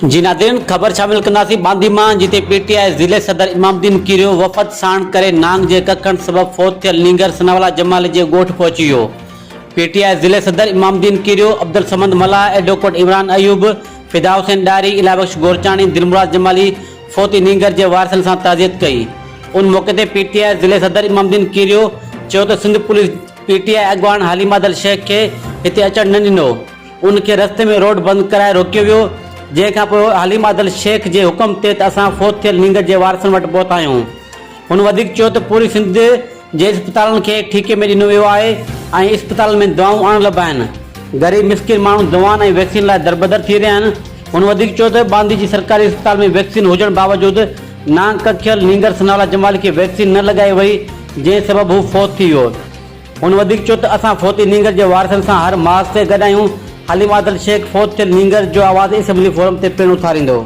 जी नाज़रीन, ख़बर शामिल कंदासीं बांदी मां, जिते पीटीआई ज़िले सदर इमामुद्दीन कीरियो वफ़द साण करे नांग जे कखण सबब फोत थियल नींगर सनावाला जमाल जे ॻोठ पहुची वियो। पीटीआई ज़िले सदर इमामुद्दीन कीरियो, अब्दुल समद मला, एडवोकेट इमरान अयूब, फिदा हुसैन डारी, इलाबख्श गोरचाणी, दिलमुराद जमाली फोती नींगर जे वारसनि सां ताज़ियत कई। उन मौके ते पीटीआई ज़िले सदर इमामुद्दीन कीरियो चयो त सिंध पुलिस पीटीआई अॻवान हालिमादल शेख खे हिते अचण न ॾिनो। उनखे रस्ते में रोड बंदि कराए रोकियो वियो, जंहिंखां पोइ हालिमादल शेख जे हुकम ते असां फोत थियल नींगर जे वारसनि वटि पहुता आहियूं। हुन वधीक चयो त पूरी सिंध जे इस्पतालनि खे ठीके में ॾिनो वियो आहे ऐं इस्पताल में दवाऊं अणलभ आहिनि। ग़रीब मिस्किन माण्हू दवाउनि ऐं वैक्सीन लाइ दरबदर थी रहिया आहिनि। हुन वधीक चयो त बांदी जी सरकारी इस्पताल में वैक्सीन हुजण बावजूदि नांग कखियल नींगर सनावाला जमाल खे वैक्सीन न लॻाई वई, जंहिं सबबु हू फोत थी वियो। हुन वधीक चयो त असां फोती नींगर जे वारसनि सां हर मास ते गॾु आहियूं। हालिमादल शेख फोत थियल नींगर जो आवाज़ असेंबली फोरम ते पिणु उथारींदो।